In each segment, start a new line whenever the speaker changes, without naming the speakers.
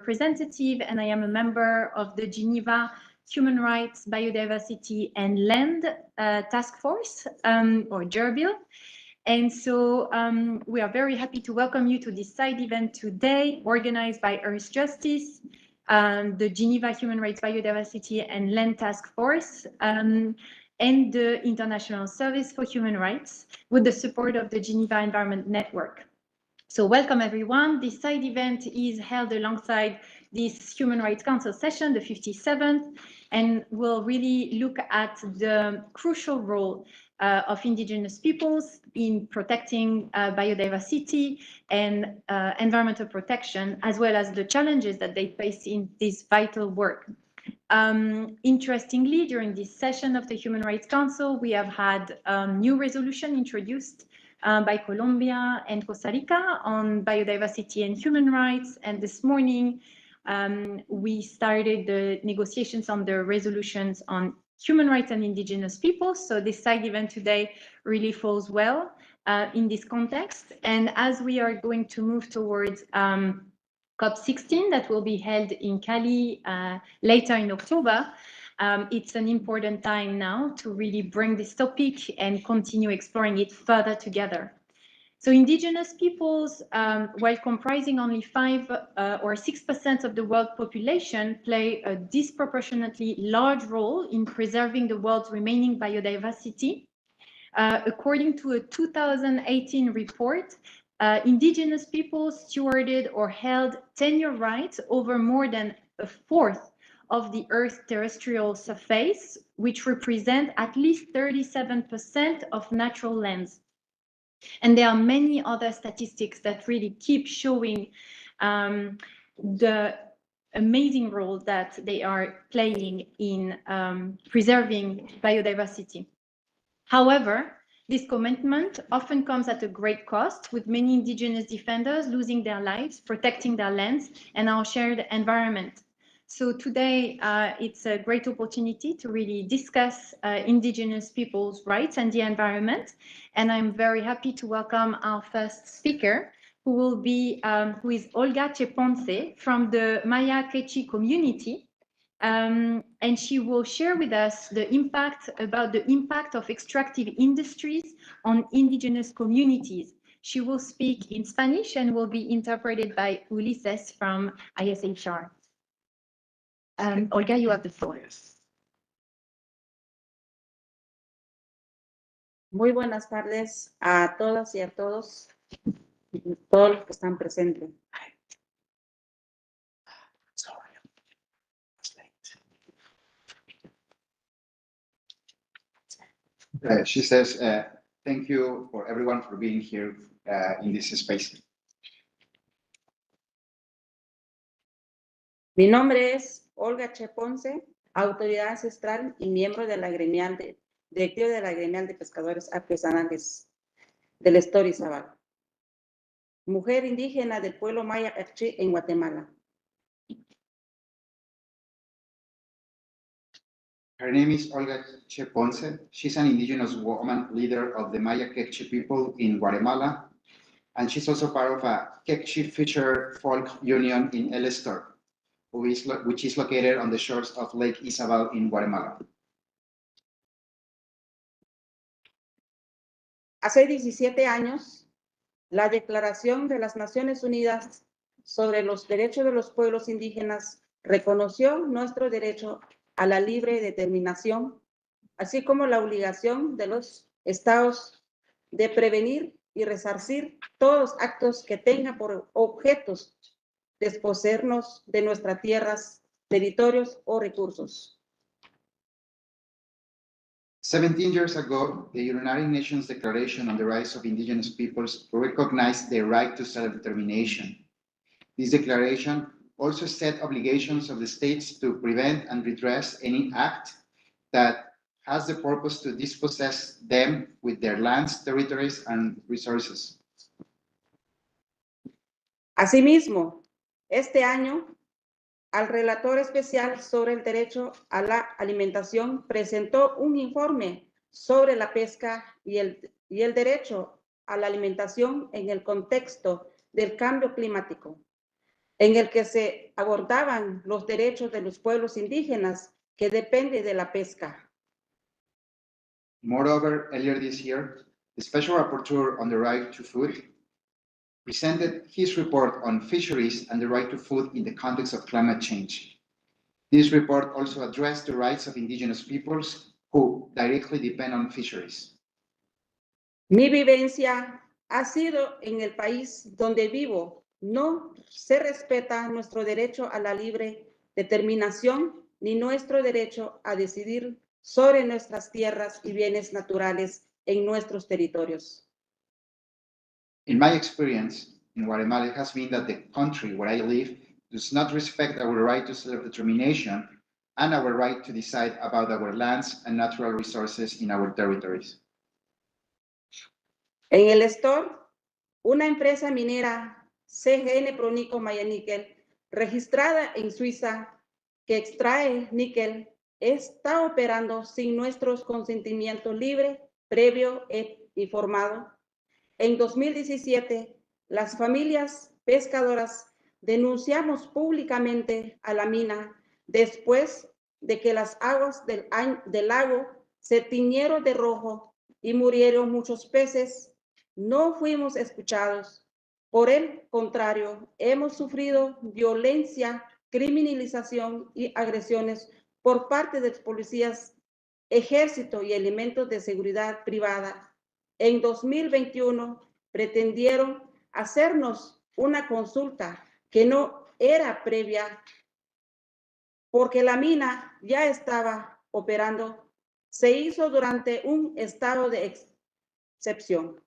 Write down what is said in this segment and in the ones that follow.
representative, and I am a member of the Geneva Human Rights, Biodiversity and Land Task Force, or GeHRBiL. And so we are very happy to welcome you to this side event today, organized by Earthjustice, the Geneva Human Rights, Biodiversity and Land Task Force, and the International Service for Human Rights, with the support of the Geneva Environment Network. So welcome everyone. This side event is held alongside this Human Rights Council session, the 57th, and will really look at the crucial role of Indigenous peoples in protecting biodiversity and environmental protection, as well as the challenges that they face in this vital work. Interestingly, during this session of the Human Rights Council, we have had a new resolution introduced by Colombia and Costa Rica on biodiversity and human rights. And this morning, we started the negotiations on the resolutions on human rights and Indigenous peoples. So this side event today really falls well in this context. And as we are going to move towards COP16 that will be held in Cali later in October, it's an important time now to really bring this topic and continue exploring it further together. So Indigenous peoples, while comprising only 5 or 6% of the world population, play a disproportionately large role in preserving the world's remaining biodiversity. According to a 2018 report, Indigenous peoples stewarded or held tenure rights over more than a fourth of the Earth's terrestrial surface, which represent at least 37% of natural lands. And there are many other statistics that really keep showing the amazing role that they are playing in preserving biodiversity. However, this commitment often comes at a great cost, with many Indigenous defenders losing their lives, protecting their lands and our shared environment. So today, it's a great opportunity to really discuss Indigenous people's rights and the environment. And I'm very happy to welcome our first speaker, who is Olga Cheponce from the Maya Quechua community. And she will share with us the impact of extractive industries on Indigenous communities. She will speak in Spanish and will be interpreted by Ulises from ISHR. Olga, you have the floor.
Muy buenas tardes a todas y a todos los que están presentes.
She says, thank you for everyone for being here in this space.
Mi nombre es Olga Cheponce, autoridad ancestral y miembro de la directiva de la gremial de pescadores artesanales del Estado Izabal. Mujer indígena del pueblo Maya Quechua en Guatemala.
Her name is Olga Cheponce. She's an Indigenous woman leader of the Maya Quechua people in Guatemala, and she's also part of a Quechua Fisher Folk Union in El Estor, which is located on the shores of Lake Izabal in Guatemala.
Hace 17 años, la Declaración de las Naciones Unidas sobre los Derechos de los Pueblos Indígenas reconoció nuestro derecho a la libre determinación, así como la obligación de los estados de prevenir y resarcir todos actos que tengan por objetos desposeernos de nuestras tierras, territorios o recursos.
17 years ago, the United Nations Declaration on the Rights of Indigenous Peoples recognized their right to self-determination. This declaration also set obligations of the states to prevent and redress any act that has the purpose to dispossess them with their lands, territories, and resources.
Asimismo, este año, al relator especial sobre el derecho a la alimentación presentó un informe sobre la pesca y el derecho a la alimentación en el contexto del cambio climático. en el que se abordaban los derechos de los pueblos indígenas que dependen de la pesca.
Moreover, earlier this year, the Special Rapporteur on the Right to Food presented his report on fisheries and the right to food in the context of climate change. This report also addressed the rights of indigenous peoples who directly depend on fisheries.
Mi vivencia ha sido en el país donde vivo. No se respeta nuestro derecho a la libre determinación ni nuestro derecho a decidir sobre nuestras tierras y bienes naturales en nuestros territorios.
In my experience in Guatemala, it has been that the country where I live does not respect our right to self-determination and our right to decide about our lands and natural resources in our territories.
En el Store, una empresa minera CGN Pronico Mayaníquel, registrada en Suiza, que extrae níquel, está operando sin nuestro consentimiento libre, previo e informado. En 2017, las familias pescadoras denunciamos públicamente a la mina después de que las aguas del lago se tiñeron de rojo y murieron muchos peces. No fuimos escuchados. Por el contrario, hemos sufrido violencia, criminalización y agresiones por parte de los policías, ejército y elementos de seguridad privada. En 2021 pretendieron hacernos una consulta que no era previa porque la mina ya estaba operando. Se hizo durante un estado de excepción.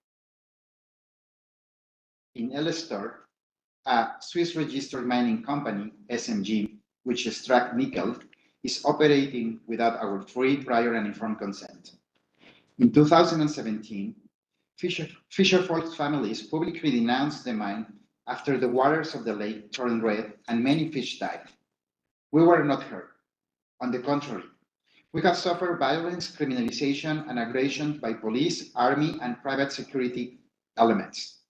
In Elster, a Swiss-registered mining company, SMG, which extracts nickel, is operating without our free, prior, and informed consent. In 2017, fisherfolk families publicly denounced the mine after the waters of the lake turned red and many fish died. We were not heard. On the contrary, we have suffered violence, criminalization, and aggression by police, army, and private security elements.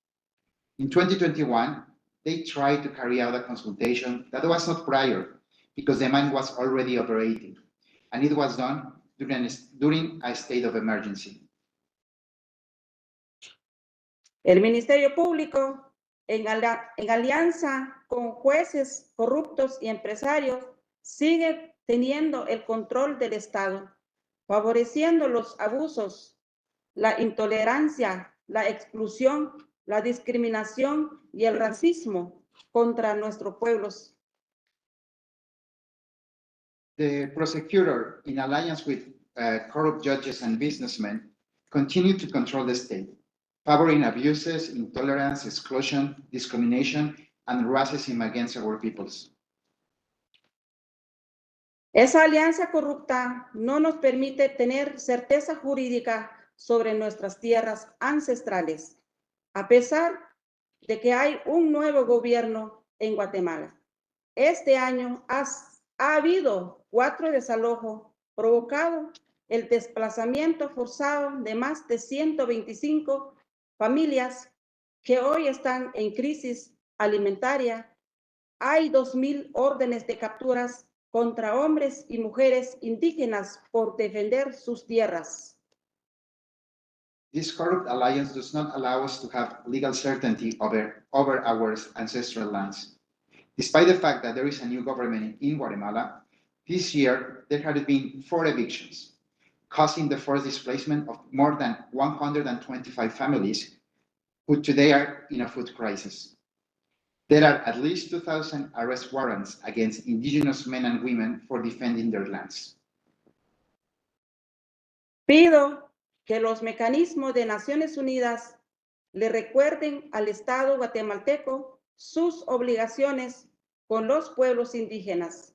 In 2021, they tried to carry out a consultation that was not prior because the mine was already operating, and it was done during a state of emergency.
El Ministerio Público, en alianza con jueces corruptos y empresarios, sigue teniendo el control del Estado, favoreciendo los abusos, la intolerancia, la exclusión, la discriminación y el racismo contra nuestros pueblos.
The prosecutor, in alliance with corrupt judges and businessmen, continue to control the state, favoring abuses, intolerance, exclusion, discrimination, and racism against our peoples.
Esa alianza corrupta no nos permite tener certeza jurídica sobre nuestras tierras ancestrales, a pesar de que hay un nuevo gobierno en Guatemala. Este año ha habido 4 desalojos provocado el desplazamiento forzado de más de 125 familias que hoy están en crisis alimentaria. Hay 2,000 órdenes de capturas contra hombres y mujeres indígenas por defender sus tierras.
This corrupt alliance does not allow us to have legal certainty over our ancestral lands. Despite the fact that there is a new government in Guatemala, this year there had been 4 evictions, causing the forced displacement of more than 125 families who today are in a food crisis. There are at least 2,000 arrest warrants against indigenous men and women for defending their lands.
Pido que los mecanismos de Naciones Unidas le recuerden al Estado guatemalteco sus obligaciones con los pueblos indígenas.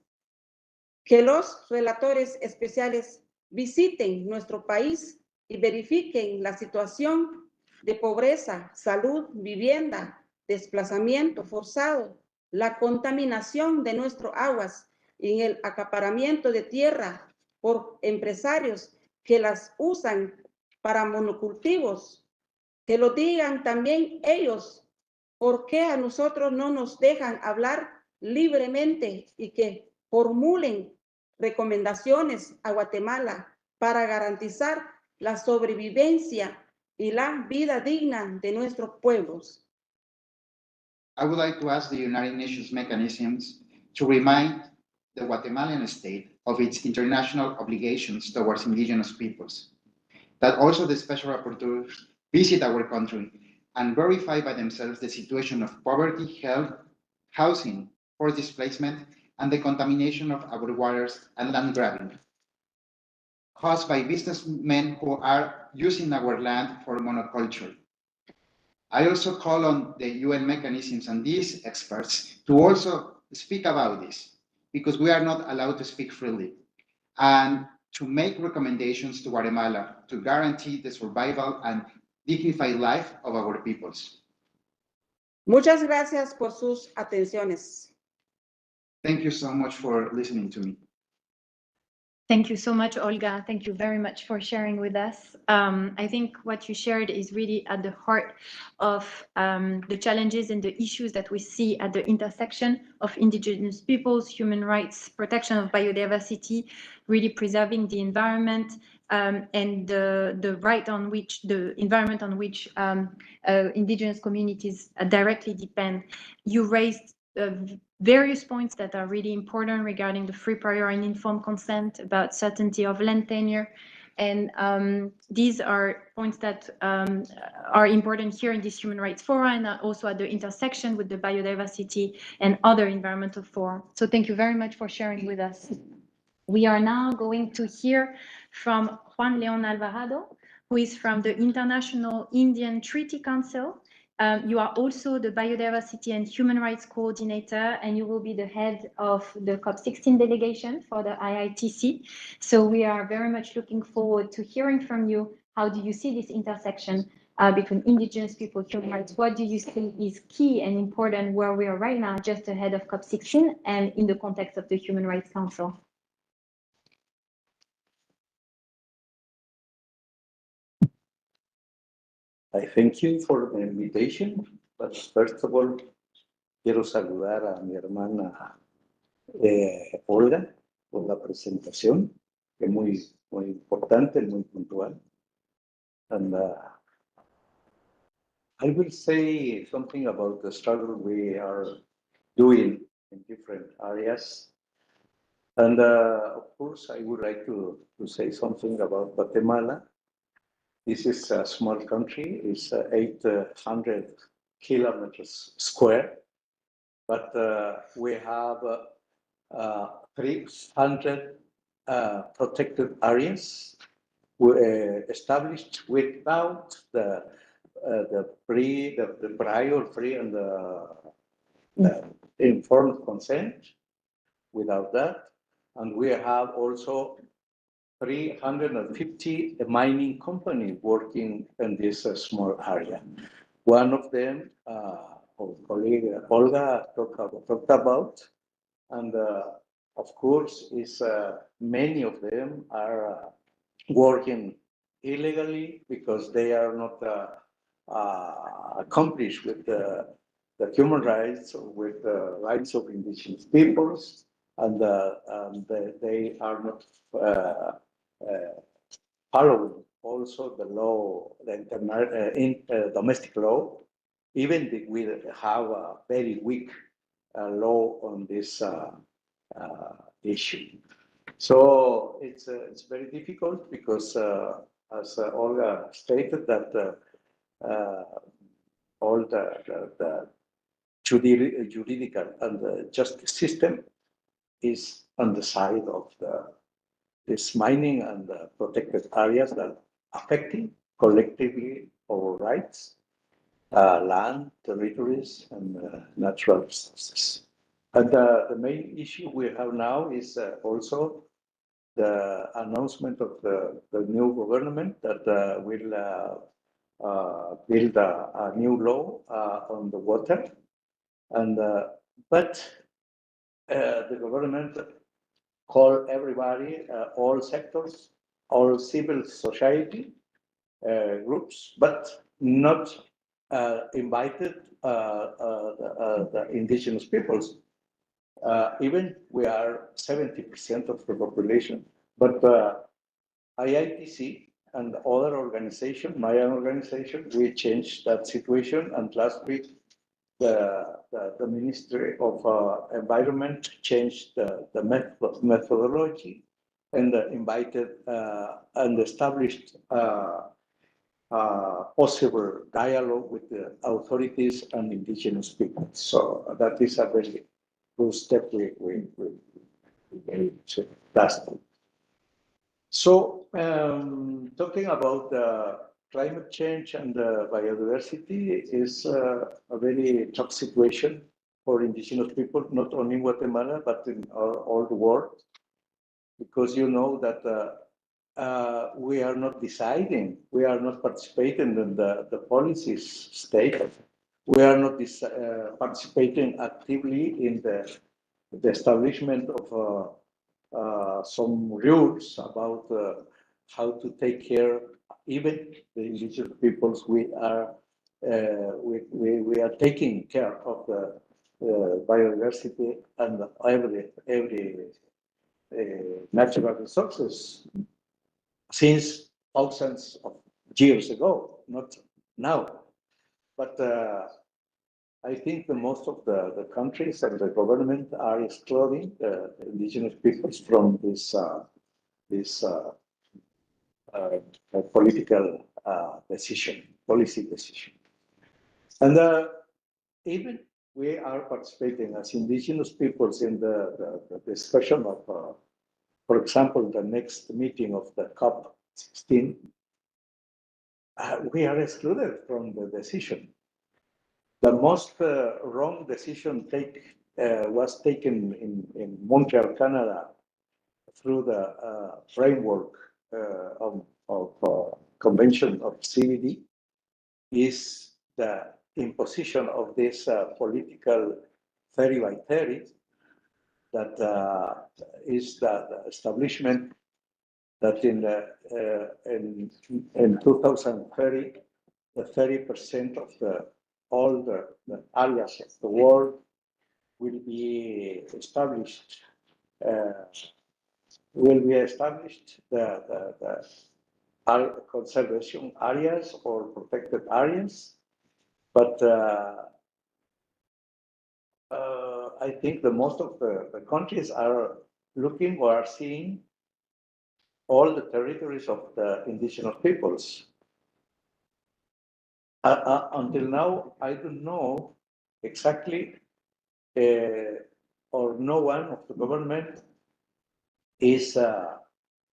Que los relatores especiales visiten nuestro país y verifiquen la situación de pobreza, salud, vivienda, desplazamiento forzado, la contaminación de nuestras aguas y el acaparamiento de tierra por empresarios que las usan para monocultivos. Que lo digan también ellos, ¿por qué a nosotros no nos dejan hablar libremente y que formulen recomendaciones a Guatemala para garantizar la sobrevivencia y la vida digna de nuestros pueblos.
I would like to ask the United Nations mechanisms to remind the Guatemalan state of its international obligations towards indigenous peoples, that also the special rapporteurs visit our country and verify by themselves the situation of poverty, health, housing, forced displacement, and the contamination of our waters and land grabbing caused by businessmen who are using our land for monoculture. I also call on the UN mechanisms and these experts to also speak about this, because we are not allowed to speak freely, and to make recommendations to Guatemala to guarantee the survival and dignified life of our peoples.
Muchas gracias por sus atenciones.
Thank you so much for listening to me.
Thank you so much, Olga. Thank you very much for sharing with us. I think what you shared is really at the heart of the challenges and the issues that we see at the intersection of indigenous peoples, human rights, protection of biodiversity, really preserving the environment, and the right on which the environment on which indigenous communities directly depend. You raised various points that are really important regarding the free, prior, and informed consent, about certainty of land tenure. And these are points that are important here in this human rights forum, and also at the intersection with the biodiversity and other environmental fora. So thank you very much for sharing with us. We are now going to hear from Juan León Alvarado, who is from the International Indian Treaty Council. You are also the Biodiversity and Human Rights Coordinator, and you will be the head of the COP16 delegation for the IITC. So we are very much looking forward to hearing from you. How do you see this intersection between indigenous people, human rights? What do you see is key and important where we are right now, just ahead of COP16 and in the context of the Human Rights Council?
I thank you for the invitation, but first of all, quiero saludar a mi hermana Olga por la presentación, que es muy importante, muy puntual. And I will say something about the struggle we are doing in different areas. And of course, I would like to say something about Guatemala. This is a small country. It's 800 kilometers square, but we have 300 protected areas established without the prior free and informed consent. Without that, and we have also 350 mining companies working in this small area. One of them, our colleague Olga talked about, and of course, is many of them are working illegally because they are not accomplished with the human rights, with the rights of indigenous peoples, and they are not following also the law, the domestic law. Even we have a very weak law on this issue. So it's very difficult because, as Olga stated, that all the juridical and the justice system is on the side of this mining and protected areas that are affecting collectively our rights, land, territories, and natural resources. And the main issue we have now is also the announcement of the new government that will build a new law on the water. And but the government call everybody, all sectors, all civil society groups, but not invited the indigenous peoples. Even we are 70% of the population, but IIPC and other organization, my own organization, we changed that situation. And last week, the Ministry of Environment changed the methodology and invited and established possible dialogue with the authorities and indigenous people. So that is a very good step we took last time. So talking about climate change and biodiversity is a very tough situation for indigenous people, not only in Guatemala, but in all the world, because you know that we are not deciding, we are not participating in the policies stated. We are not participating actively in the establishment of some rules about how to take care, even the indigenous peoples. We are taking care of the biodiversity and every natural resources since thousands of years ago, not now. But I think the most of the countries and the government are excluding the indigenous peoples from this political policy decision. And even we are participating as indigenous peoples in the discussion of, for example, the next meeting of the COP16. We are excluded from the decision. The most wrong decision was taken in Montreal, Canada, through the framework of Convention of CBD, is the imposition of this political 30 by 30, that is the establishment that in 2030, the 30% of all the areas of the world will be established. The conservation areas or protected areas, but I think the most of the countries are looking or are seeing all the territories of the indigenous peoples. Until now, I don't know exactly, or no one of the government is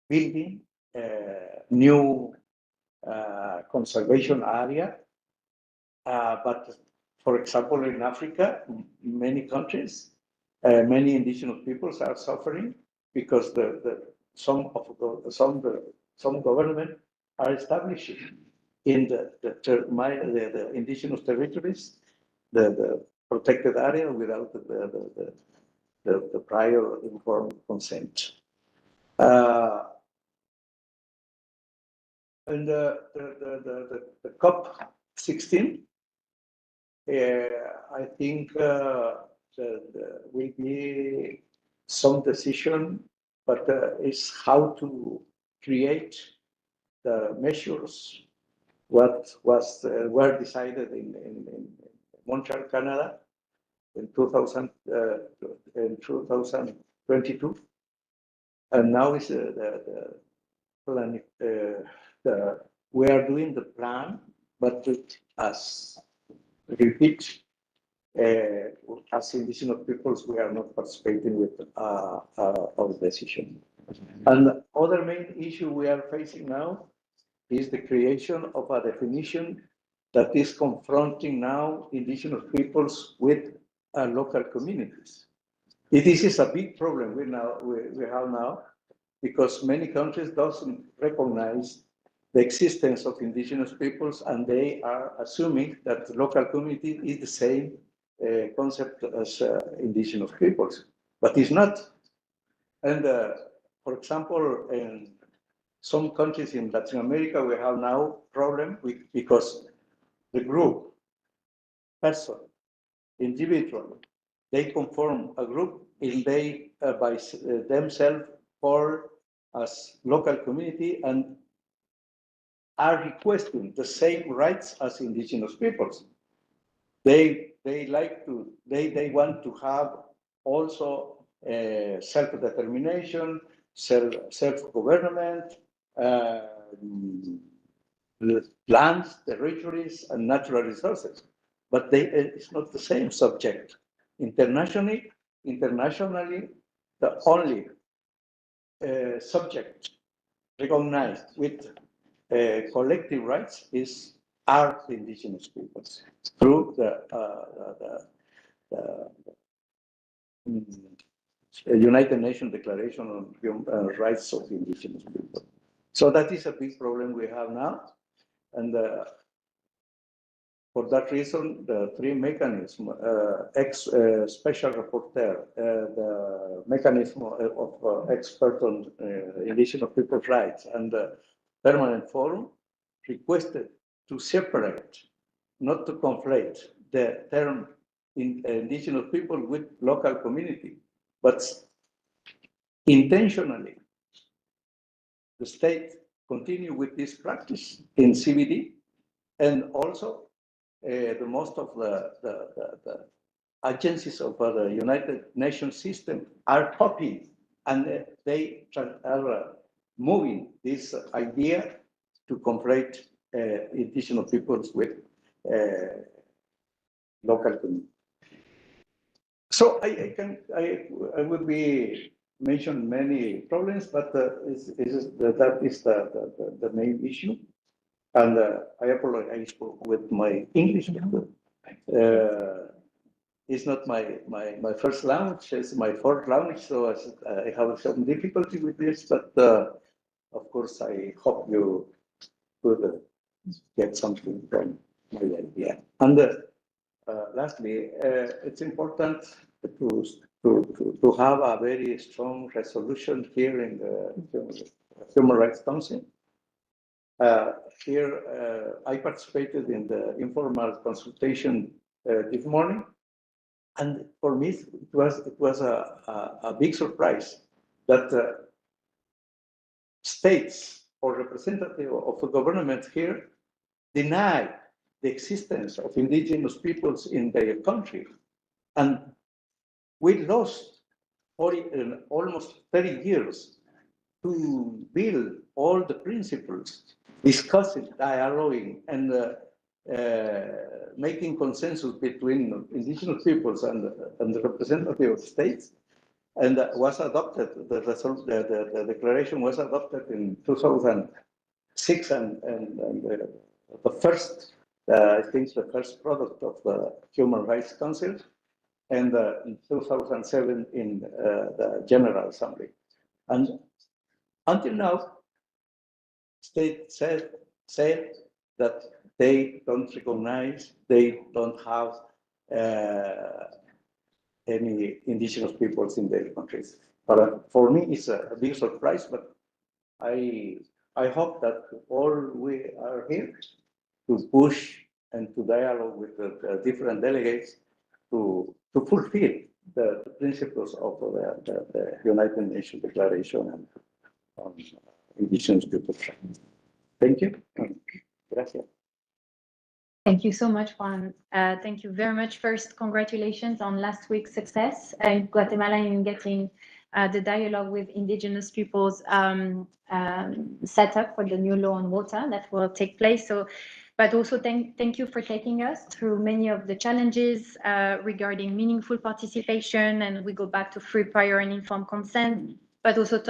building a new conservation area. But for example, in Africa, many countries, many indigenous peoples are suffering because some government are establishing in the indigenous territories the protected area without the prior informed consent. And the COP16, I think there will be some decision, but it's how to create the measures what were decided in Montreal, Canada, in 2022, and now is the plan. We are doing the plan, but as repeat, as indigenous peoples, we are not participating with our decision. And the other main issue we are facing now is the creation of a definition that is confronting now indigenous peoples with local communities. This is a big problem we have now, because many countries doesn't recognize the existence of indigenous peoples, and they are assuming that the local community is the same concept as indigenous peoples, but it's not. And for example, in some countries in Latin America, we have now problem because the group, person, individual, they conform a group, in they by themselves or as local community and are requesting the same rights as indigenous peoples. They want to have also self-determination, self-government, lands, territories, and natural resources. But it's not the same subject. Internationally, the only subject recognized with collective rights are the indigenous peoples through the United Nations Declaration on Human Rights of Indigenous People. So that is a big problem we have now, and for that reason, the three mechanisms, special rapporteur, the mechanism of expert on indigenous people's rights, and the permanent forum requested to separate, not to conflate the term indigenous people with local community, but intentionally the state continue with this practice in CBD, and also the most of the agencies of the United Nations system are copying, and they are moving this idea to conflate indigenous peoples with local community. So I would be mention many problems, but that is the main issue. And I apologize with my English. It's not my first language, it's my fourth language, so I have some difficulty with this, but of course I hope you could get something from my idea. And lastly, it's important to have a very strong resolution here in the Human Rights Council. Here, I participated in the informal consultation this morning, and for me, it was a big surprise that states or representatives of the government here deny the existence of indigenous peoples in their country, and we lost almost 30 years to build all the principles, discussing, dialoguing, and making consensus between indigenous peoples and the representative states, and was adopted. The declaration was adopted in 2006, and the first, I think, the first product of the Human Rights Council, and in 2007 in the General Assembly. And until now, states said that they don't recognize, they don't have any indigenous peoples in their countries. But for me, it's a big surprise, but I hope that all we are here to push and to dialogue with the different delegates to fulfill the principles of the United Nations Declaration on Indigenous Peoples. Thank you. Gracias.
Thank you so much, Juan. Thank you very much. First, congratulations on last week's success in Guatemala in getting the dialogue with indigenous peoples set up for the new law on water that will take place. So, but also thank you for taking us through many of the challenges regarding meaningful participation, and we go back to free, prior, and informed consent, but also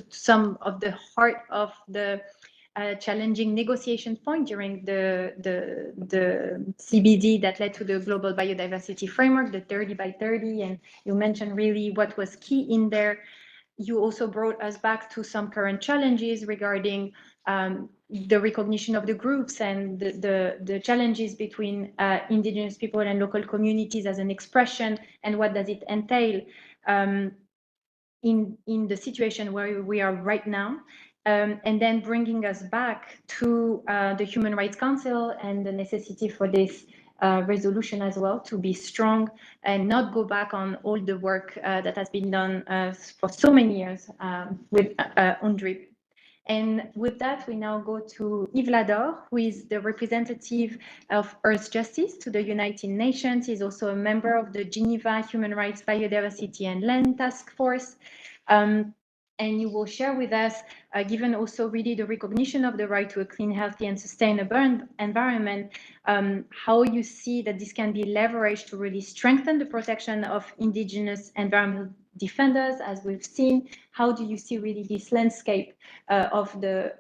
some of the heart of the challenging negotiation point during the CBD that led to the Global Biodiversity Framework, the 30 by 30, and you mentioned really what was key in there. You also brought us back to some current challenges regarding the recognition of the groups and the challenges between indigenous people and local communities as an expression, and what does it entail in the situation where we are right now. And then bringing us back to the Human Rights Council and the necessity for this resolution as well, to be strong and not go back on all the work that has been done for so many years with UNDRIP. And with that, we now go to Yves Lador, who is the representative of Earthjustice to the United Nations. He's also a member of the Geneva Human Rights, Biodiversity and Land Task Force. And you will share with us, given also really the recognition of the right to a clean, healthy and sustainable environment, how you see that this can be leveraged to really strengthen the protection of indigenous environmental defenders, as we've seen. How do you see really this landscape of the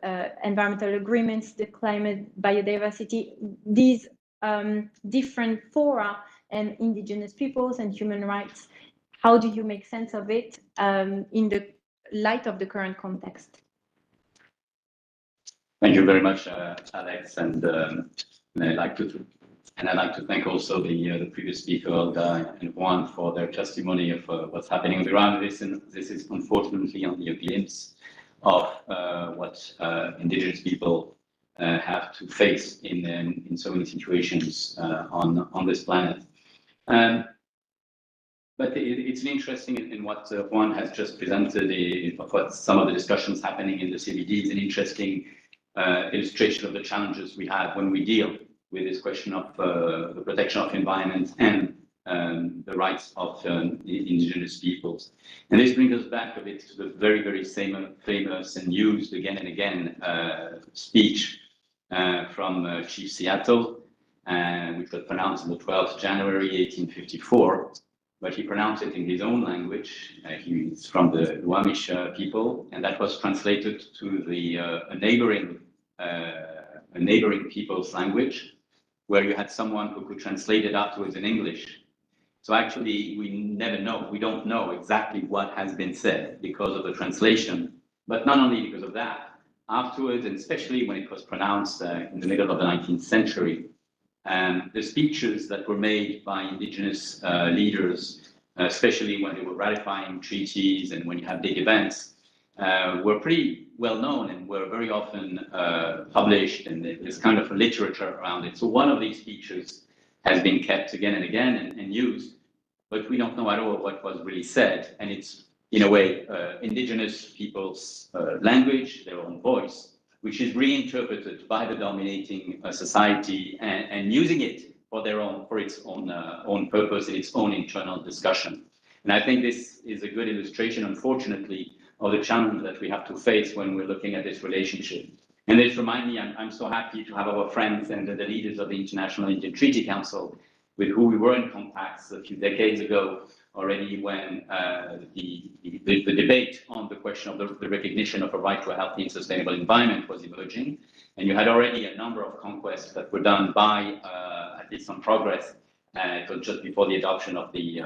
environmental agreements, the climate, biodiversity, these different fora and indigenous peoples and human rights? How do you make sense of it in the light of the current context?
Thank you very much, Alex, and I'd like to thank also the previous speaker Olga and Juan for their testimony of what's happening on the ground. This is unfortunately only a glimpse of what indigenous people have to face in so many situations on this planet. But it's interesting in what Juan has just presented, of what some of the discussions happening in the CBD is an interesting illustration of the challenges we have when we deal with this question of the protection of environment and the rights of indigenous peoples. And this brings us back a bit to the very, very famous and used again and again speech from Chief Seattle, which was pronounced on the 12th January 1854. But he pronounced it in his own language. He's from the Duwamish people, and that was translated to the a neighboring people's language, where you had someone who could translate it afterwards in English. So actually, we never know. We don't know exactly what has been said because of the translation, but not only because of that. Afterwards, and especially when it was pronounced in the middle of the 19th century, the speeches that were made by indigenous leaders, especially when they were ratifying treaties and when you have big events, were pretty well known and were very often published, and there's kind of a literature around it. So one of these speeches has been kept again and again and used, but we don't know at all what was really said. And it's, in a way, indigenous people's language, their own voice, which is reinterpreted by the dominating society and using it for its own purpose in its own internal discussion. And I think this is a good illustration, unfortunately, of the challenge that we have to face when we're looking at this relationship. And this reminds me, I'm so happy to have our friends and the leaders of the International Indian Treaty Council, with who we were in contacts a few decades ago already, when the debate on the question of the recognition of a right to a healthy and sustainable environment was emerging. And you had already a number of conquests that were done by, at least some progress, it was just before the adoption of the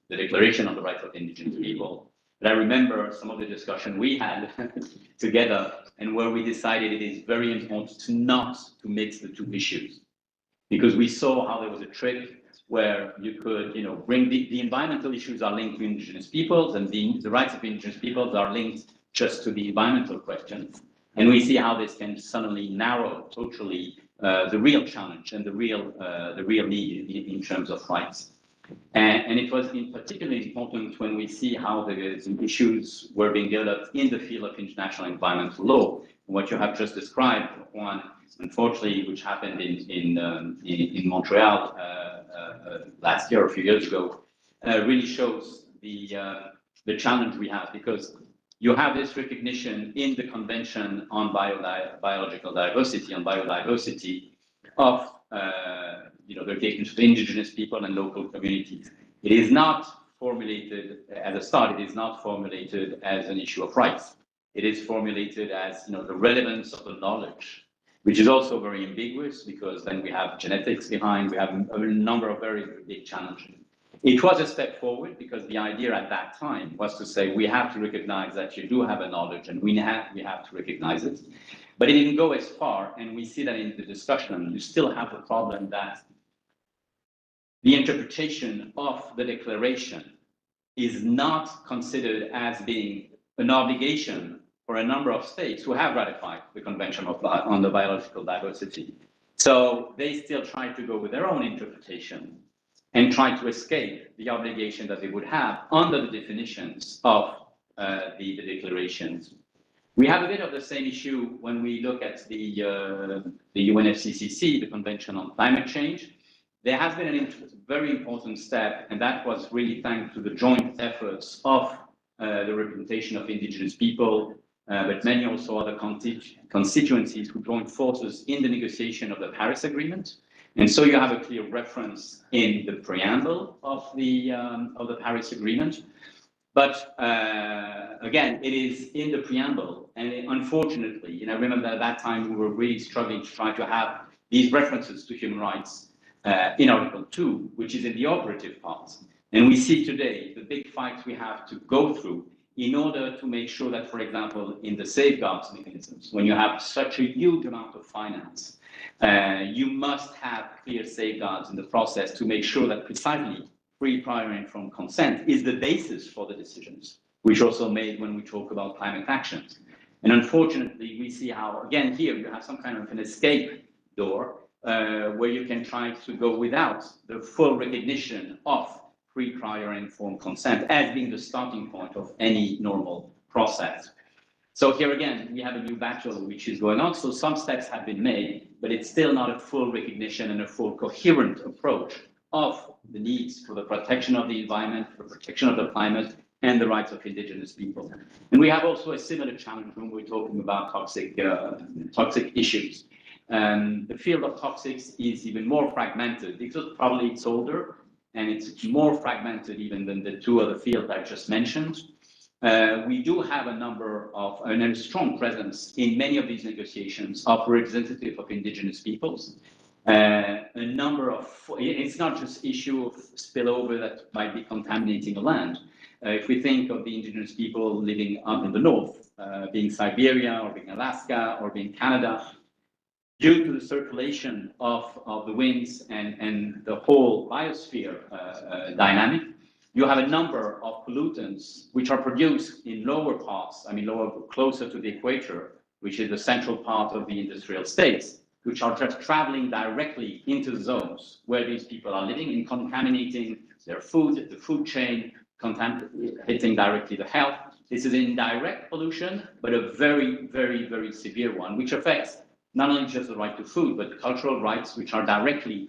Declaration on the Rights of Indigenous People. But I remember some of the discussion we had together, and where we decided it is very important not to mix the two issues, because we saw how there was a trick where you could, bring the environmental issues are linked to indigenous peoples, and the rights of indigenous peoples are linked just to the environmental questions. And we see how this can suddenly narrow totally the real challenge and the real need in terms of rights. And it was particularly important when we see how the issues were being developed in the field of international environmental law. What you have just described, one, unfortunately, which happened in Montreal last year, a few years ago, really shows the challenge we have, because you have this recognition in the Convention on Biological Diversity, of the recognition of indigenous people and local communities. It is not formulated as a start. It is not formulated as an issue of rights. It is formulated as the relevance of the knowledge, which is also very ambiguous, because then we have genetics behind. We have a number of very big challenges. It was a step forward, because the idea at that time was to say we have to recognize that you do have a knowledge, and we have to recognize it. But it didn't go as far, and we see that in the discussion. You still have the problem that the interpretation of the declaration is not considered as being an obligation for a number of states who have ratified the Convention on the Biological Diversity. So they still try to go with their own interpretation and try to escape the obligation that they would have under the definitions of the declarations. We have a bit of the same issue when we look at the UNFCCC, the Convention on Climate Change. There has been a very important step, and that was really thanks to the joint efforts of the representation of indigenous people, but many also other constituencies who joined forces in the negotiation of the Paris Agreement. And so you have a clear reference in the preamble of the Paris Agreement. But again, it is in the preamble, and unfortunately, remember at that time we were really struggling to try to have these references to human rights in Article 2, which is in the operative part. And we see today the big fights we have to go through in order to make sure that, for example, in the safeguards mechanisms, when you have such a huge amount of finance, you must have clear safeguards in the process to make sure that precisely free, prior, and informed consent is the basis for the decisions, which also made when we talk about climate actions. And unfortunately, we see how, again, here you have some kind of an escape door where you can try to go without the full recognition of free, prior, and informed consent as being the starting point of any normal process. So here again, we have a new battle which is going on. So some steps have been made, but it's still not a full recognition and a full coherent approach of the needs for the protection of the environment, for the protection of the climate, and the rights of indigenous people. And we have also a similar challenge when we're talking about toxic issues. The field of toxics is even more fragmented because probably it's older and it's more fragmented even than the two other fields I just mentioned. We do have a number of, and a strong presence in many of these negotiations of representative of indigenous peoples. A number of, it's not just issue of spillover that might be contaminating a land. If we think of the indigenous people living up in the north, being Siberia or being Alaska or being Canada, due to the circulation of the winds and the whole biosphere dynamic, you have a number of pollutants which are produced in lower parts, closer to the equator, which is the central part of the industrial states, which are just traveling directly into the zones where these people are living and contaminating their food, the food chain, hitting directly the health. This is indirect pollution, but a very, very, very severe one, which affects not only just the right to food, but cultural rights, which are directly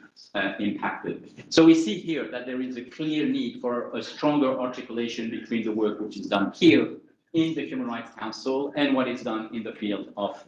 impacted. So we see here that there is a clear need for a stronger articulation between the work which is done here in the Human Rights Council and what is done in the field of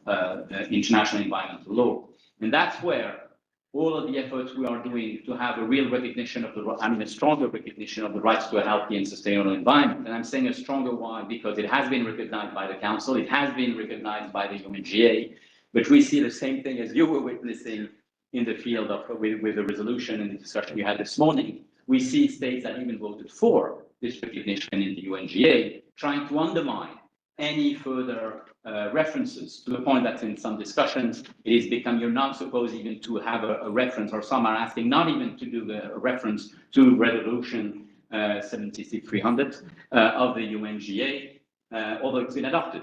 international environmental law. And that's where all of the efforts we are doing to have a real recognition of a stronger recognition of the rights to a healthy and sustainable environment. And I'm saying a stronger why, because it has been recognized by the Council, it has been recognized by the UNGA, but we see the same thing as you were witnessing in the field of with the resolution and the discussion we had this morning. We see states that even voted for this recognition in the UNGA trying to undermine any further references, to the point that in some discussions it is become you're not supposed even to have a reference, or some are asking not even to do a reference to resolution 7300 of the UNGA. Although it's been adopted,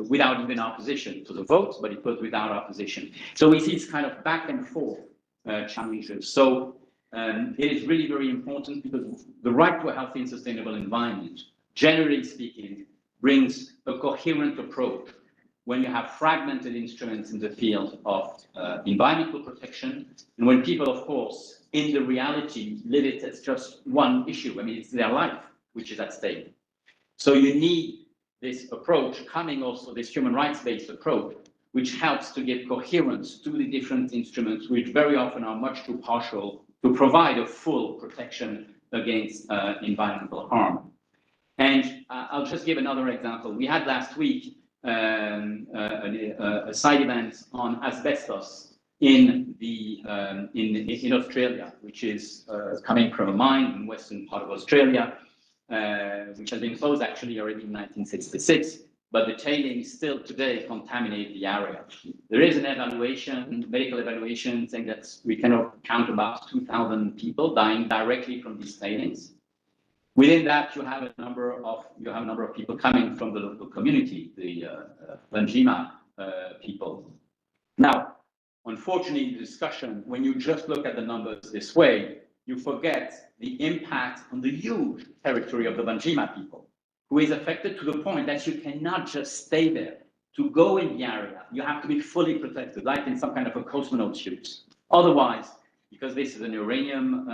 without even opposition to the votes, but it was without opposition. So we see it's kind of back and forth challenges. So it is really very important, because the right to a healthy and sustainable environment, generally speaking, brings a coherent approach when you have fragmented instruments in the field of environmental protection, and when people, of course, in the reality, live it as just one issue. It's their life which is at stake. So you need this approach coming also, this human rights-based approach, which helps to give coherence to the different instruments, which very often are much too partial to provide a full protection against environmental harm. And I'll just give another example. We had last week a side event on asbestos in Australia, which is coming from a mine in the western part of Australia, which has been closed actually already in 1966, but the tailings still today contaminate the area. There is an evaluation, medical evaluation, saying that we can count about 2,000 people dying directly from these tailings. Within that, you have a number of people coming from the local community, the Wanjima people. Now, unfortunately, in the discussion, when you just look at the numbers this way, you forget the impact on the huge territory of the Banjima people, who is affected to the point that you cannot just stay there. To go in the area, you have to be fully protected, like in some kind of a cosmonaut suit. Otherwise, because this is an uranium,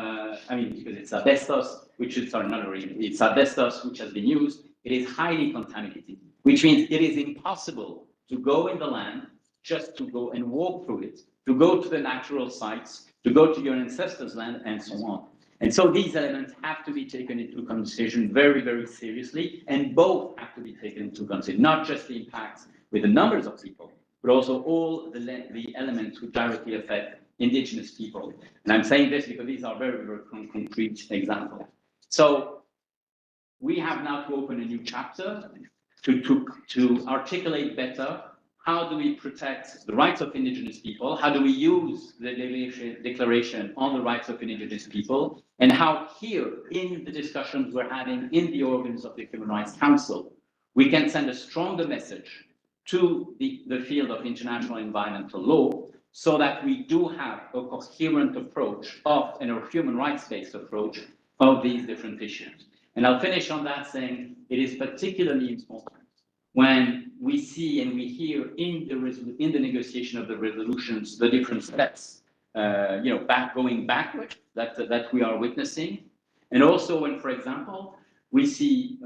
because it's asbestos, which is, sorry, not uranium, it's asbestos which has been used, it is highly contaminated, which means it is impossible to go in the land, just to go and walk through it, to go to the natural sites, to go to your ancestors' land, and so on. And so these elements have to be taken into consideration very, very seriously, and both have to be taken into consideration, not just the impacts with the numbers of people, but also all the elements which directly affect indigenous people. And I'm saying this because these are very, very concrete examples. So we have now to open a new chapter to articulate better how do we protect the rights of indigenous people, how do we use the declaration on the rights of indigenous people, and how here in the discussions we're having in the organs of the Human Rights Council, we can send a stronger message to the field of international environmental law, so that we do have a coherent approach and a human rights-based approach of these different issues. And I'll finish on that saying it is particularly important when we see and we hear in the negotiation of the resolutions the different steps, going backward that we are witnessing, and also when, for example, we see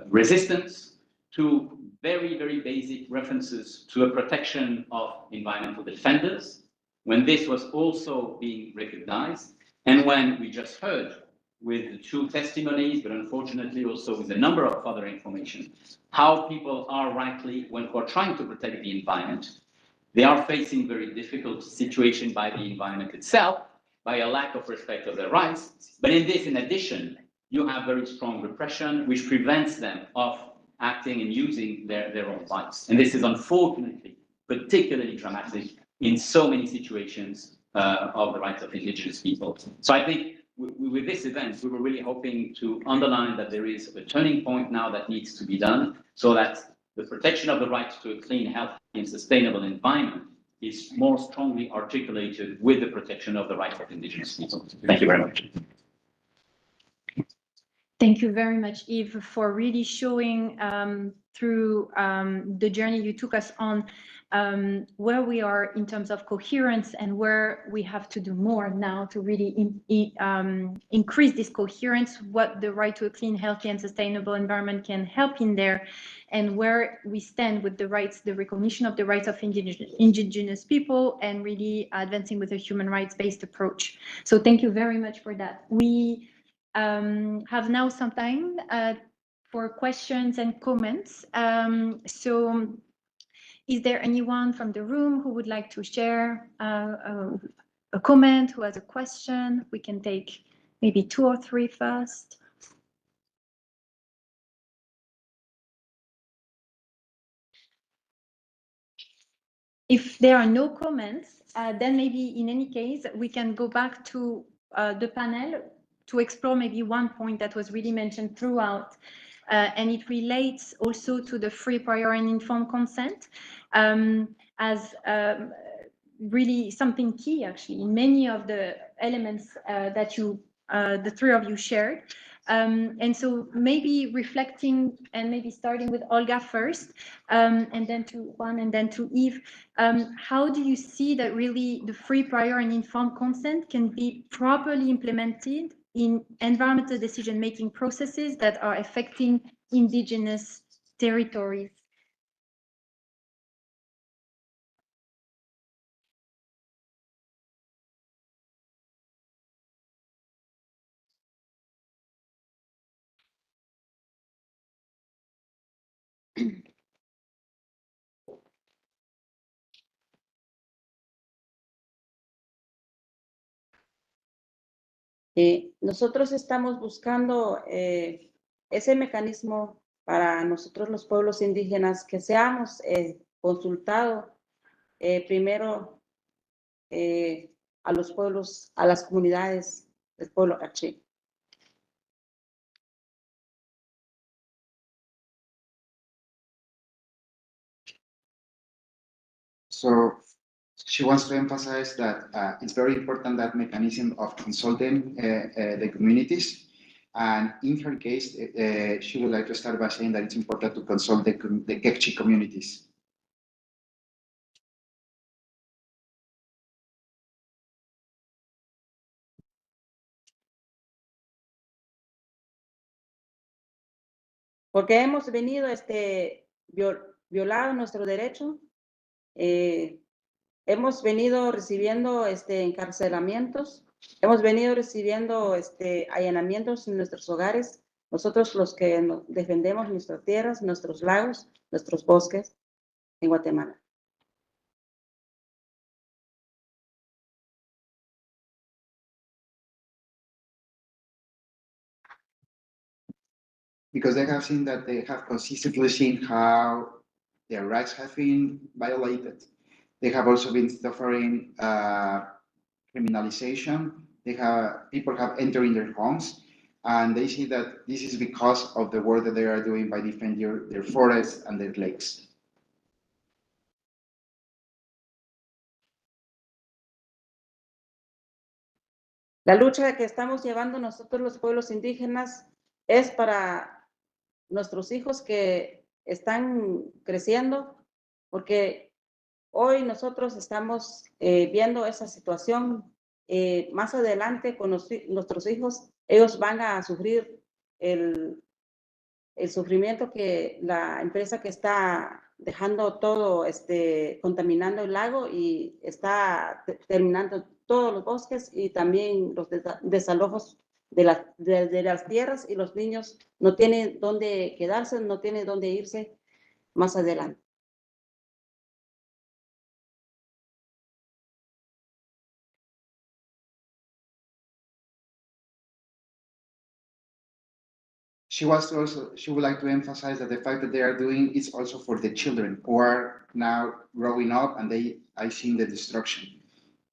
resistance to very, very basic references to a protection of environmental defenders, when this was also being recognized, and when we just heard with the two testimonies, but unfortunately also with a number of other information, how people are rightly, when we're trying to protect the environment, they are facing very difficult situation by the environment itself, by a lack of respect of their rights. But in this, in addition, you have very strong repression, which prevents them of acting and using their own rights. And this is unfortunately particularly dramatic in so many situations of the rights of indigenous people. So I think with this event, we were really hoping to underline that there is a turning point now that needs to be done, so that the protection of the right to a clean, healthy, and sustainable environment is more strongly articulated with the protection of the rights of indigenous people. Thank you very much.
Thank you very much, Yves, for really showing through the journey you took us on where we are in terms of coherence and where we have to do more now to really increase this coherence, what the right to a clean, healthy, and sustainable environment can help in there, and where we stand with the rights, the recognition of the rights of indigenous people, and really advancing with a human rights-based approach. So thank you very much for that. We have now some time for questions and comments. So is there anyone from the room who would like to share a comment, who has a question? We can take maybe 2 or 3 first. If there are no comments, then maybe in any case, we can go back to the panel to explore maybe one point that was really mentioned throughout, and it relates also to the free, prior, and informed consent as really something key, actually, in many of the elements that the 3 of you shared. And so maybe reflecting and maybe starting with Olga first, and then to Juan, and then to Yves, how do you see that really the free, prior, and informed consent can be properly implemented in environmental decision-making processes that are affecting indigenous territories?
Nosotros estamos buscando ese mecanismo para nosotros los pueblos indígenas, que seamos consultados primero a los pueblos, a las comunidades del pueblo H.
So She wants to emphasize that it's very important that mechanism of consulting the communities. And in her case, she would like to start by saying that it's important to consult the Kekchi communities.
Porque hemos venido violado nuestro derecho, hemos venido recibiendo encarcelamientos, hemos venido recibiendo allanamientos en nuestros hogares, nosotros los que defendemos nuestras tierras, nuestros lagos, nuestros bosques en Guatemala.
Because they have seen that they have consistently seen how their rights have been violated. They have also been suffering criminalization. People have entered in their homes, and they see that this is because of the work that they are doing by defending their forests and their lakes.
La lucha que estamos llevando nosotros los pueblos indígenas es para nuestros hijos que están creciendo, porque hoy nosotros estamos viendo esa situación. Más adelante con nuestros hijos, ellos van a sufrir el sufrimiento que la empresa que está dejando todo, contaminando el lago y está terminando todos los bosques y también los desalojos de las tierras, y los niños no tienen dónde quedarse, no tienen dónde irse más adelante.
She would like to emphasize that the fact that they are doing is also for the children who are now growing up, and I seen the destruction.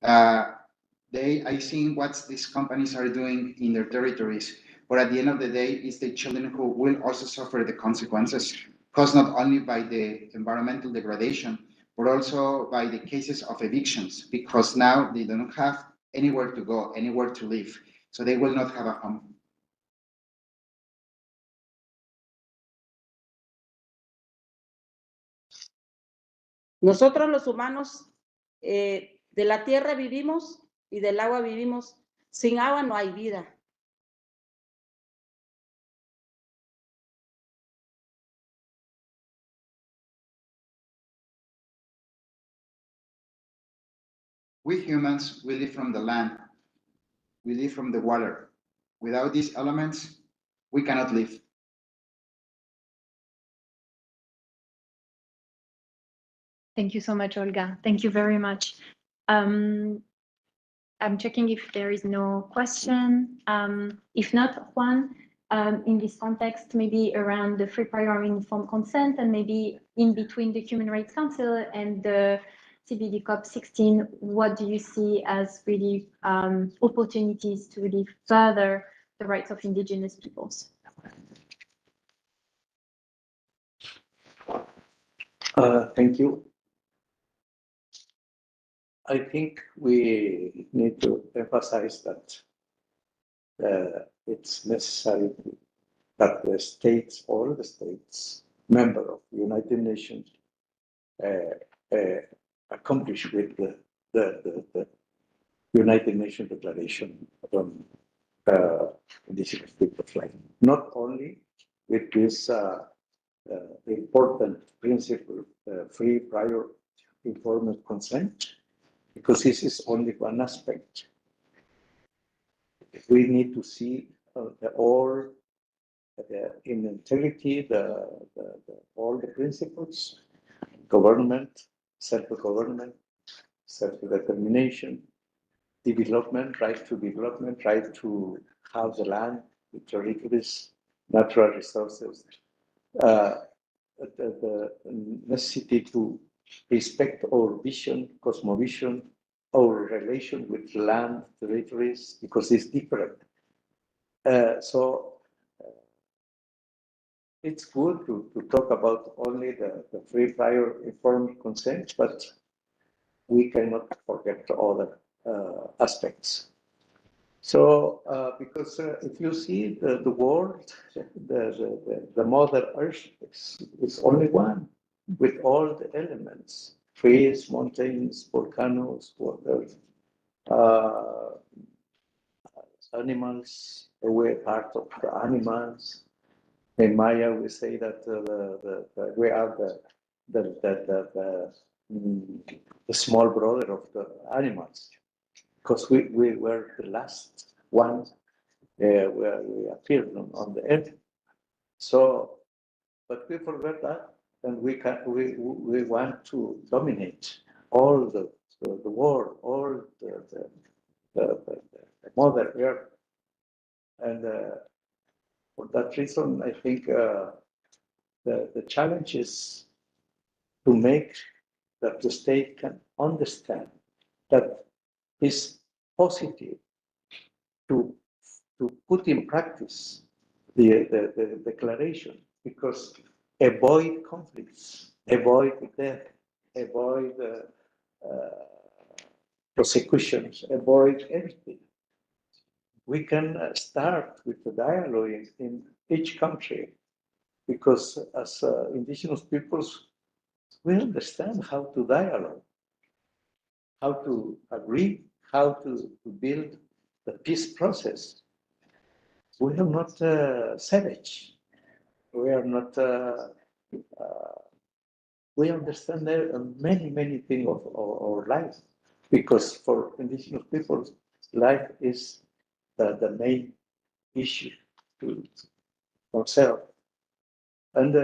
I seen what these companies are doing in their territories, but at the end of the day, it's the children who will also suffer the consequences, caused not only by the environmental degradation, but also by the cases of evictions, because now they don't have anywhere to go, anywhere to live, so they will not have a home.
Nosotros los humanos de la tierra vivimos y del agua vivimos. Sin agua no hay vida.
We humans, we live from the land. We live from the water. Without these elements, we cannot live.
Thank you so much, Olga. Thank you very much. I'm checking if there is no question. If not, Juan, in this context, maybe around the free, prior, and informed consent, and maybe in between the Human Rights Council and the CBD COP16, what do you see as really opportunities to really further the rights of indigenous peoples?
Thank you. I think we need to emphasize that it's necessary that the states, all the states, member of the United Nations, accomplish with the United Nations Declaration on Indigenous Peoples' Rights. Not only with this important principle, free, prior, informed consent, because this is only one aspect. We need to see all in integrity, all the principles, government, self-government, self-determination, development, right to have the land, the territories, natural resources, the necessity to respect our vision, cosmovision, our relation with land, territories, because it's different. So it's good to talk about only the free, prior, informed consent, but we cannot forget other aspects. So, because if you see the world, the Mother Earth is only one, with all the elements, trees, mountains, volcanoes, water, animals, we're part of the animals. In Maya, we say that we are the small brother of the animals, because we were the last ones where we appeared on the earth. So, but we forget that, and we want to dominate all the world, all the Mother Earth, and for that reason, I think the challenge is to make that the state can understand that it's positive to put in practice the declaration, because avoid conflicts, avoid death, avoid prosecutions, avoid everything. We can start with the dialogue in each country, because as indigenous peoples, we understand how to dialogue, how to agree, how to build the peace process. We are not savage. We are not. We understand many things of our life, because for indigenous peoples, life is the main issue to observe. And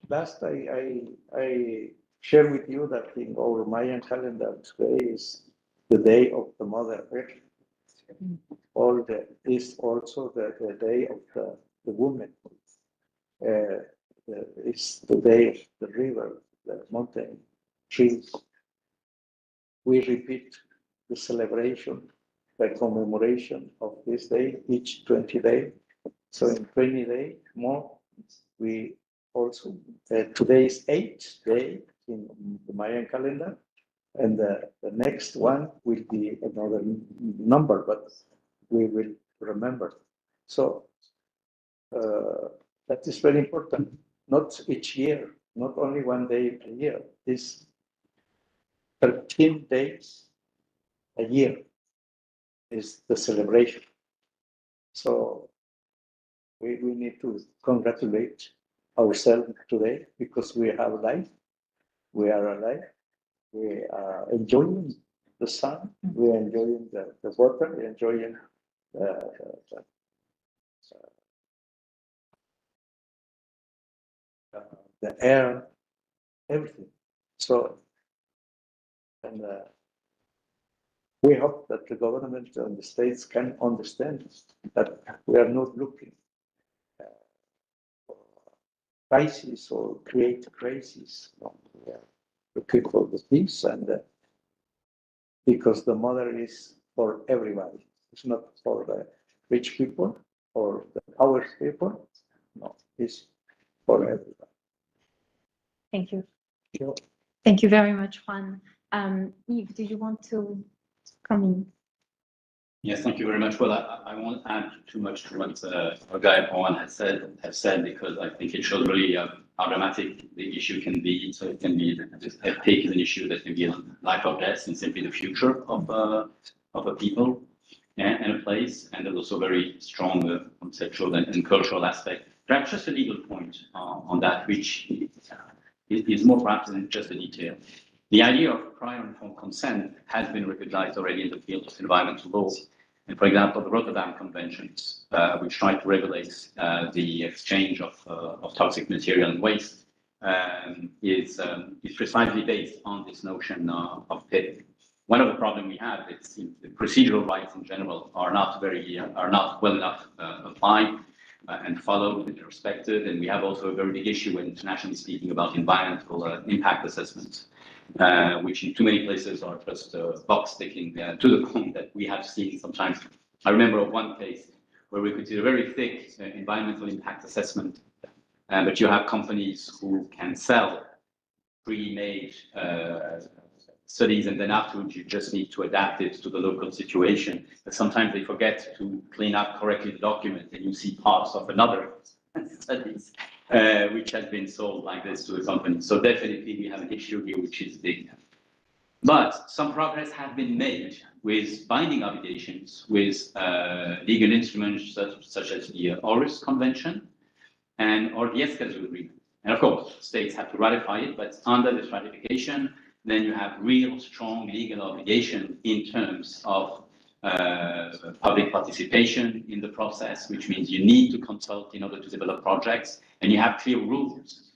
last, I share with you that in our Mayan calendar, today is the day of the Mother Earth. Is also the day of the woman. It's the day of the river, the mountain, trees. We repeat the celebration, the commemoration of this day each 20 days. So in 20 days more, we also, today is 8th day in the Mayan calendar, and the next one will be another number, but we will remember. So that is very important. Not each year, not only one day a year. This 13 days a year is the celebration. So we need to congratulate ourselves today, because we have life, we are alive, we are enjoying the sun, we are enjoying the water, we are enjoying the air, everything. So, and we hope that the government and the states can understand that we are not looking for crisis or create crisis. No, we are looking for the peace, and because the mother is for everybody. It's not for the rich people or the power people. No, it's for everybody.
Thank you.
Sure.
Thank you very much, Juan. Yves, do you want to come in?
Yes, thank you very much. Well, I won't add too much to what our guy Juan have said, because I think it shows really how dramatic the issue can be. So it can be taken an issue that can be life or death, and simply the future of a people and a place. And there's also very strong conceptual and cultural aspect. Perhaps just a legal point on that, which is more perhaps than just a detail. The idea of prior informed consent has been recognized already in the field of environmental law. And for example, the Rotterdam Conventions, which try to regulate the exchange of toxic material and waste, is precisely based on this notion of PIP. One of the problems we have is the procedural rights in general are not well enough applied and followed and respected. And we have also a very big issue, internationally speaking, about environmental impact assessments, which in too many places are just box ticking, to the point that we have seen sometimes. I remember of one case where we could do a very thick environmental impact assessment, but you have companies who can sell pre-made studies, and then afterwards you just need to adapt it to the local situation. But sometimes they forget to clean up correctly the document, and you see parts of another studies which has been sold like this to a company. So definitely we have an issue here which is big. But some progress has been made with binding obligations, with legal instruments such as the Aarhus Convention or the HRC57 agreement. And of course, states have to ratify it, but under this ratification, then you have real strong legal obligation in terms of public participation in the process, which means you need to consult in order to develop projects, and you have clear rules,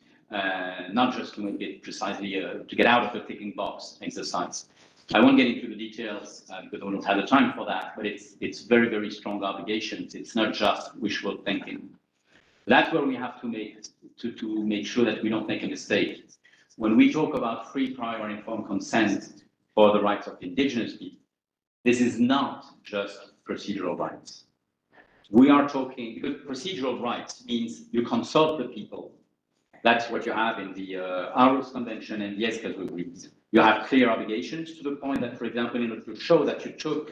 not just to make it precisely to get out of the ticking box exercise. I won't get into the details because I don't have the time for that, but it's very, very strong obligations. It's not just wishful thinking. That's where we have to make sure that we don't make a mistake. When we talk about free, prior, and informed consent for the rights of indigenous people, this is not just procedural rights. We are talking, because procedural rights means you consult the people. That's what you have in the Aarhus Convention and the HRC57 agreement. You have clear obligations to the point that, for example, in order to show that you took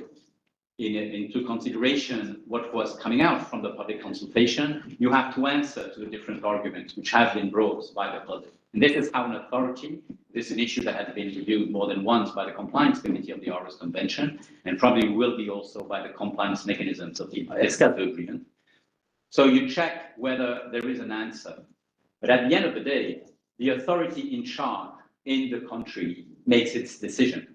into consideration what was coming out from the public consultation, you have to answer to the different arguments which have been brought by the public. And this is how an authority, this is an issue that has been reviewed more than once by the Compliance Committee of the Aarhus Convention, and probably will be also by the compliance mechanisms of the HRC57 agreement. So you check whether there is an answer. But at the end of the day, the authority in charge in the country makes its decision.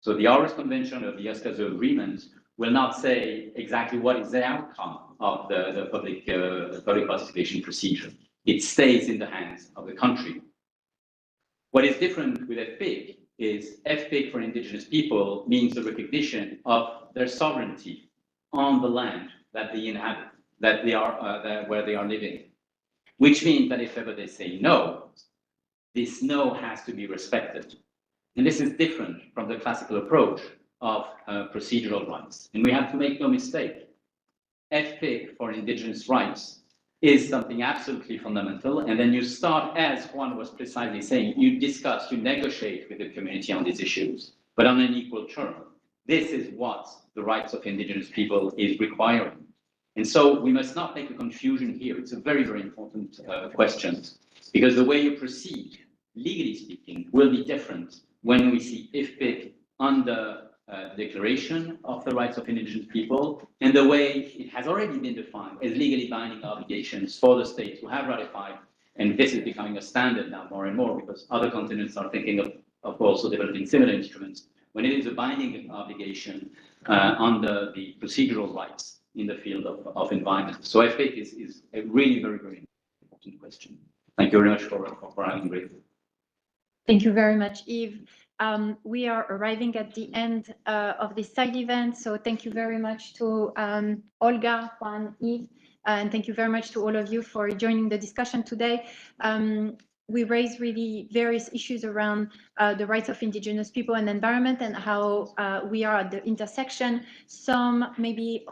So the Aarhus Convention or the HRC57 agreement will not say exactly what is the outcome of the public participation procedure. It stays in the hands of the country. What is different with FPIC is FPIC for indigenous people means the recognition of their sovereignty on the land that they inhabit, that they are where they are living. Which means that if ever they say no, this no has to be respected. And this is different from the classical approach of procedural rights. And we have to make no mistake. FPIC for indigenous rights is something absolutely fundamental. And then you start, as Juan was precisely saying, you discuss, you negotiate with the community on these issues, but on an equal term. This is what the rights of indigenous people is requiring. And so we must not make a confusion here. It's a very, very important question, because the way you proceed, legally speaking, will be different when we see FPIC under the Declaration of the Rights of Indigenous People, and the way it has already been defined as legally binding obligations for the states who have ratified. And this is becoming a standard now more and more, because other continents are thinking of also developing similar instruments, when it is a binding obligation under the procedural rights in the field of environment. So FPIC is a really very, very important question. Thank you very much for having me.
Thank you very much, Yves. We are arriving at the end of this side event, so thank you very much to Olga, Juan, Yves, and thank you very much to all of you for joining the discussion today. We raised really various issues around the rights of indigenous people and environment, and how we are at the intersection. Some maybe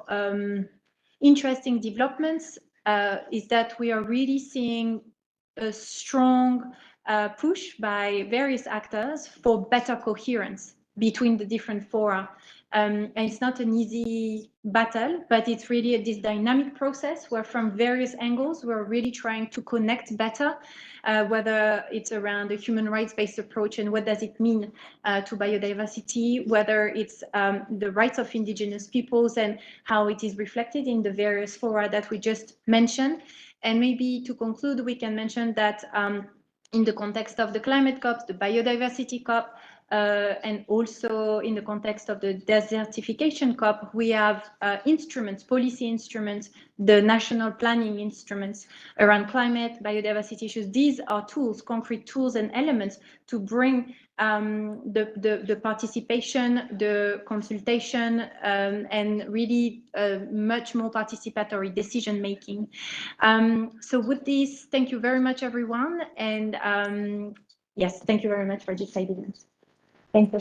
interesting developments is that we are really seeing a strong push by various actors for better coherence between the different fora. And it's not an easy battle, but it's really this dynamic process where from various angles, we're really trying to connect better, whether it's around a human rights-based approach and what does it mean to biodiversity, whether it's the rights of indigenous peoples and how it is reflected in the various fora that we just mentioned. And maybe to conclude, we can mention that in the context of the climate COP, the biodiversity COP, and also in the context of the desertification COP, we have instruments, policy instruments, the national planning instruments around climate, biodiversity issues. These are tools, concrete tools and elements to bring the participation, the consultation, and really much more participatory decision making. So with this, thank you very much, everyone. And yes, thank you very much for this event. Thank you.